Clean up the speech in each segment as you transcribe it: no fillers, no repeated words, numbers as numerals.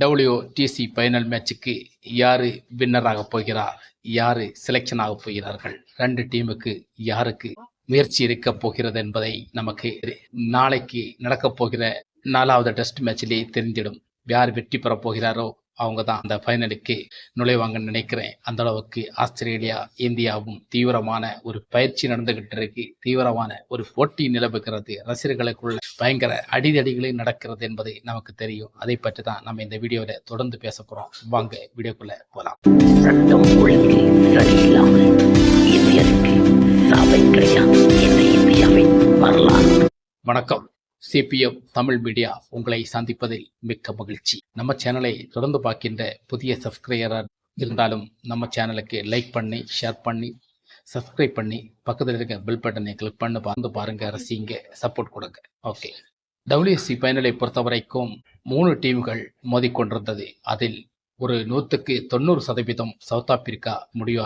WTC final மேட்சுக்கு யாரு வின்னராக போகிறார், யாரு செலெக்ஷன் ஆக போகிறார்கள், ரெண்டு டீமுக்கு யாருக்கு முயற்சி இருக்க போகிறது என்பதை நமக்கு நாளைக்கு நடக்கப் போகிற 4வது டெஸ்ட் மேட்சிலேயே தெரிஞ்சிடும். யார் வெற்றி பெறப் போகிறாரோ அவங்க தான் அந்த ஃபைனலுக்கு நுழைவாங்கன்னு நினைக்கிறேன். அந்த அளவுக்கு ஆஸ்திரேலியா இந்தியாவும் தீவிரமான ஒரு பயிற்சி நடந்துகிட்டு இருக்கு. தீவிரமான ஒரு போட்டி நிலவுகிறது. ரசிகர்களுக்குள்ள பயங்கர அடிதடிகளும் நடக்கிறது என்பது நமக்கு தெரியும். அதை பற்றி தான் நம்ம இந்த வீடியோல தொடர்ந்து பேச போறோம். வாங்க வீடியோக்குள்ள போலாம். சட்டம் ஒழுங்கு சரியில்லாமல் இந்தியருக்கு சாவை கிடையாது என்ற இந்தியாவின் வரலாறு. வணக்கம். CPM தமிழ் மீடியா உங்களை சந்திப்பதில் மிக்க மகிழ்ச்சி. நம்ம சேனலை தொடர்ந்து பார்க்கின்ற புதிய சப்ஸ்கிரைபர் இருந்தாலும் நம்ம சேனலுக்கு லைக் பண்ணி, ஷேர் பண்ணி, சப்ஸ்கிரைப் பண்ணி, பக்கத்தில் இருக்க பெல் பட்டனை கிளிக் பண்ணி பாருங்க, ரசிங்க, சப்போர்ட் கொடுங்க. ஓகே, WTC ஃபைனலை பொறுத்த வரைக்கும் 3 டீம்கள் மோதிக்கொண்டிருந்தது. அதில் ஒரு 100% சவுத் ஆப்பிரிக்கா முடிவு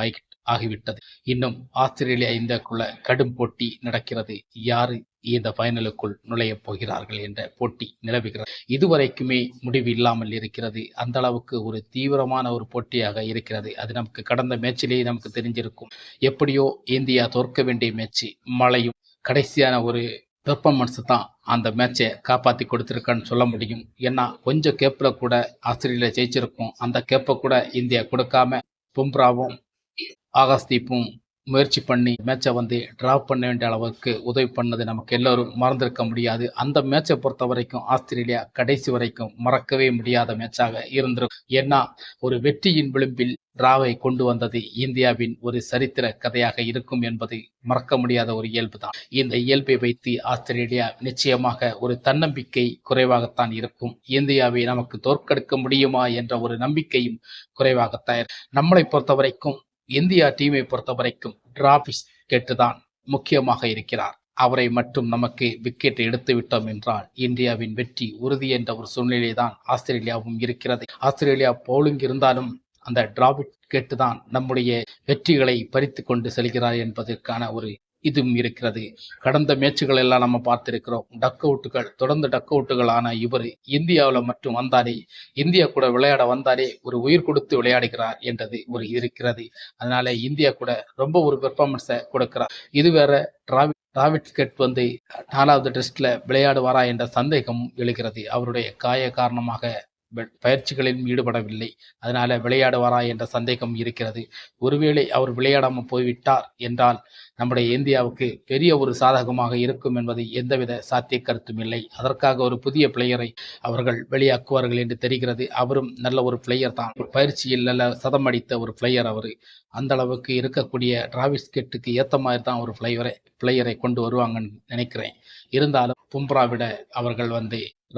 ஆகிவிட்டது. இன்னும் ஆஸ்திரேலியா இந்தியாக்குள்ள கடும் போட்டி நடக்கிறது. யாரு இந்த ஃபைனலுக்குள் நுழைய போகிறார்கள் என்ற போட்டி நிலவுகிறது. இதுவரைக்குமே முடிவு இல்லாமல் இருக்கிறது. அந்த அளவுக்கு ஒரு தீவிரமான ஒரு போட்டியாக இருக்கிறது. அது நமக்கு கடந்த மேட்சிலேயே நமக்கு தெரிஞ்சிருக்கும். எப்படியோ இந்தியா தோற்க வேண்டிய மேட்ச், மழையும் கடைசியான ஒரு பெர்ஃபார்மன்ஸ் தான் அந்த மேட்சை காப்பாற்றி கொடுத்துருக்கான்னு சொல்ல முடியும். ஏன்னா கொஞ்சம் கேப்பில் கூட ஆஸ்திரேலியா ஜெயிச்சிருக்கும். அந்த கேப்பை கூட இந்தியா கொடுக்காம பும்ராவும் ஆகாஷ்தீப்பும் முயற்சி பண்ணி மேட்சை டிராப் பண்ண வேண்டிய அளவுக்கு உதவி பண்ணது நமக்கு எல்லோரும் மறந்திருக்க முடியாது. அந்த மேட்சை பொறுத்த வரைக்கும் ஆஸ்திரேலியா கடைசி வரைக்கும் மறக்கவே முடியாத மேட்சாக இருந்திருக்கும். ஏன்னா ஒரு வெற்றியின் விளிம்பில் டிராவை கொண்டு வந்தது இந்தியாவின் ஒரு சரித்திர கதையாக இருக்கும் என்பது மறக்க முடியாத ஒரு இயல்பு தான். இந்த இயல்பை வைத்து ஆஸ்திரேலியா நிச்சயமாக ஒரு தன்னம்பிக்கை குறைவாகத்தான் இருக்கும். இந்தியாவை நமக்கு தோற்கடிக்க முடியுமா என்ற ஒரு நம்பிக்கையும் குறைவாகத்தான். நம்மளை பொறுத்த வரைக்கும் இந்தியா டீமை பொறுத்த வரைக்கும் டிராவிஸ் தான் முக்கியமாக இருக்கிறார். அவரை மட்டும் நமக்கு விக்கெட் எடுத்து விட்டோம் என்றால் இந்தியாவின் வெற்றி உறுதி என்ற ஒரு சூழ்நிலை தான் ஆஸ்திரேலியாவும் இருக்கிறது. ஆஸ்திரேலியா பவுலிங் இருந்தாலும் அந்த டிராவிட் தான் நம்முடைய வெற்றிகளை பறித்து கொண்டு செல்கிறார் என்பதற்கான ஒரு இதுவும் இருக்கிறது. கடந்த மேட்சுகள் எல்லாம் நம்ம பார்த்திருக்கிறோம். டக் அவுட்டுகள், தொடர்ந்து டக் அவுட்டுகள் ஆன இவர் இந்தியாவில் மட்டும் வந்தாலே, இந்தியா கூட விளையாட வந்தாலே ஒரு உயிர் கொடுத்து விளையாடுகிறார் என்றது ஒரு இருக்கிறது. அதனால இந்தியா கூட ரொம்ப ஒரு பெர்ஃபார்மன்ஸை கொடுக்கிறார். இது வேற டிராவிட் 4வது டெஸ்ட்ல விளையாடுவாரா என்ற சந்தேகம் எழுகிறது. அவருடைய காய காரணமாக பயிற்சிகளிலும் ஈடுபடவில்லை. அதனால விளையாடுவாரா என்ற சந்தேகம் இருக்கிறது. ஒருவேளை அவர் விளையாடாமல் போய்விட்டார் என்றால் நம்முடைய இந்தியாவுக்கு பெரிய ஒரு சாதகமாக இருக்கும் என்பது எந்தவித சாத்திய கருத்தும் இல்லை. அதற்காக ஒரு புதிய பிளேயரை அவர்கள் வெளியாக்குவார்கள் என்று தெரிகிறது. அவரும் நல்ல ஒரு பிளேயர் தான். பயிற்சியில் நல்ல சதம் அடித்த ஒரு பிளேயர் அவர். அந்த அளவுக்கு இருக்கக்கூடிய டிராவிஸ் ஏற்ற மாதிரி தான் ஒரு பிளேயரை கொண்டு வருவாங்கன்னு நினைக்கிறேன். இருந்தாலும் பும்ராவிட அவர்கள்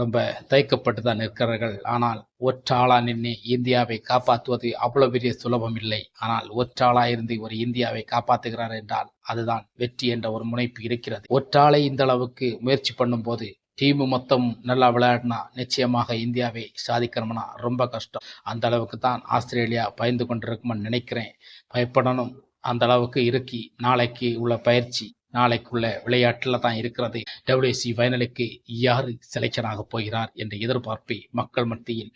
ரொம்ப தயக்கப்பட்டு தான் இருக்கிறார்கள். ஆனால் ஒற்றாளா நின்று இந்தியாவை காப்பாற்றுவது அவ்வளவு பெரிய சுலபம் இல்லை. ஆனால் ஒற்றாளா இருந்து ஒரு இந்தியாவை காப்பாற்றுகிறார் என்றால் அதுதான் வெற்றி என்ற ஒரு முனைப்பு இருக்கிறது. ஒற்றாளை இந்த அளவுக்கு முயற்சி பண்ணும் போது டீமு மொத்தம் நல்லா விளையாடினா நிச்சயமாக இந்தியாவை சாதிக்கணும்னா ரொம்ப கஷ்டம். அந்த அளவுக்கு தான் ஆஸ்திரேலியா பயந்து கொண்டிருக்கும்னு நினைக்கிறேன். பயப்படணும். அந்த அளவுக்கு இருக்கி நாளைக்கு உள்ள பயிற்சி, நாளைக்குள்ள விளையாட்டில் தான் இருக்கிறது. WTC ஃபைனலுக்கு யாரு செலெக்ஷன் ஆக போகிறார் என்ற எதிர்பார்ப்பை மக்கள் மத்தியில்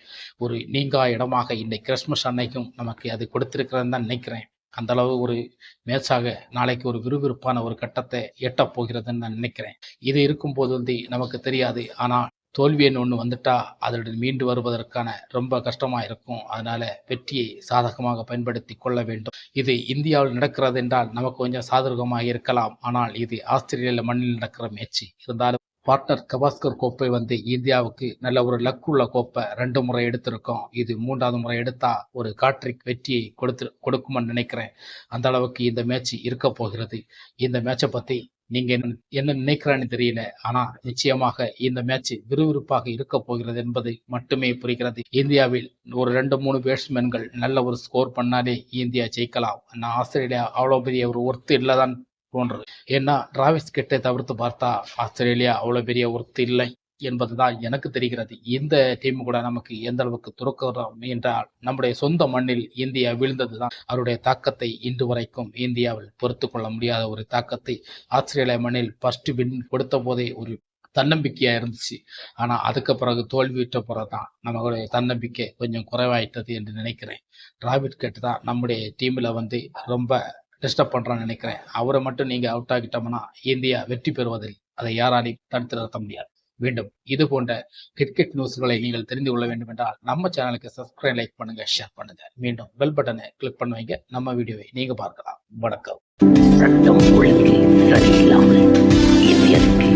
ஒரு நீங்கா இடமாக இந்த கிறிஸ்மஸ் அன்னைக்கும் நமக்கு அது கொடுத்திருக்கிறதுன்னு தான் நினைக்கிறேன். அந்த அளவு ஒரு மேட்சாக நாளைக்கு ஒரு விறுவிறுப்பான ஒரு கட்டத்தை எட்டப் போகிறதுன்னு நான் நினைக்கிறேன். இது இருக்கும்போது நமக்கு தெரியாது. ஆனால் தோல்வின்னு ஒன்று வந்துட்டா அதனுடன் மீண்டு வருவதற்கான ரொம்ப கஷ்டமா இருக்கும். அதனால வெற்றியை சாதகமாக பயன்படுத்தி கொள்ள வேண்டும். இது இந்தியாவில் நடக்கிறது என்றால் நமக்கு கொஞ்சம் சாதகமாக இருக்கலாம். ஆனால் இது ஆஸ்திரேலியா மண்ணில் நடக்கிற மேட்ச். இருந்தாலும் பார்ட்னர் கவாஸ்கர் கோப்பை இந்தியாவுக்கு நல்ல ஒரு லக் உள்ள கோப்பை 2 முறை எடுத்திருக்கோம். இது 3வது முறை எடுத்தா ஒரு காட்ரிக் வெற்றியை கொடுக்கும்னு நினைக்கிறேன். அந்த அளவுக்கு இந்த மேட்ச் இருக்க போகிறது. இந்த மேட்சை பத்தி நீங்க என்ன நினைக்கிறான்னு தெரியல. ஆனா நிச்சயமாக இந்த மேட்ச் விறுவிறுப்பாக இருக்க போகிறது என்பது மட்டுமே புரிகிறது. இந்தியாவில் ஒரு 2-3 பேட்ஸ்மேன்கள் நல்ல ஒரு ஸ்கோர் பண்ணாலே இந்தியா ஜெயிக்கலாம். ஆனால் ஆஸ்திரேலியா அவ்வளோ பெரிய ஒரு ஒர்த்து இல்லைதான் தோன்றது. ஏன்னா டிராவிஸ் தவிர்த்து பார்த்தா ஆஸ்திரேலியா அவ்வளோ பெரிய ஒர்த்து இல்லை என்பதுதான் எனக்கு தெரிகிறது. இந்த டீம் கூட நமக்கு எந்த அளவுக்கு துறக்கிறோம் என்றால் நம்முடைய சொந்த மண்ணில் இந்தியா வீழ்ந்ததுதான் அவருடைய தாக்கத்தை இன்று வரைக்கும் இந்தியாவில் பொறுத்து கொள்ள முடியாத ஒரு தாக்கத்தை ஆஸ்திரேலியா மண்ணில் ஃபர்ஸ்ட் வின் கொடுத்த போதே ஒரு தன்னம்பிக்கையாக இருந்துச்சு. ஆனால் அதுக்கு பிறகு தோல்வியுற்ற பிறகு தான் நம்மளுடைய தன்னம்பிக்கை கொஞ்சம் குறைவாயிட்டது என்று நினைக்கிறேன். டிராவிட் கட் தான் நம்முடைய டீமில் ரொம்ப டிஸ்டர்ப் பண்ணுறான்னு நினைக்கிறேன். அவரை மட்டும் நீங்கள் அவுட் ஆகிட்டோம்னா இந்தியா வெற்றி பெறுவதில் அதை யாராலையும் தடுத்து நிறுத்த முடியாது. மீண்டும் இது போன்ற கிரிக்கெட் நியூஸ்களை நீங்கள் தெரிந்து கொள்ள வேண்டும் என்றால் நம்ம சேனலுக்கு சப்ஸ்கிரைப், லைக் பண்ணுங்க, ஷேர் பண்ணுங்க. மீண்டும் பெல் பட்டனை கிளிக் பண்ணுவீங்க, நம்ம வீடியோவை நீங்க பார்க்கலாம். வணக்கம். சட்டம் ஒழுங்கு சரியில்லாமல் இந்தியாவுக்கு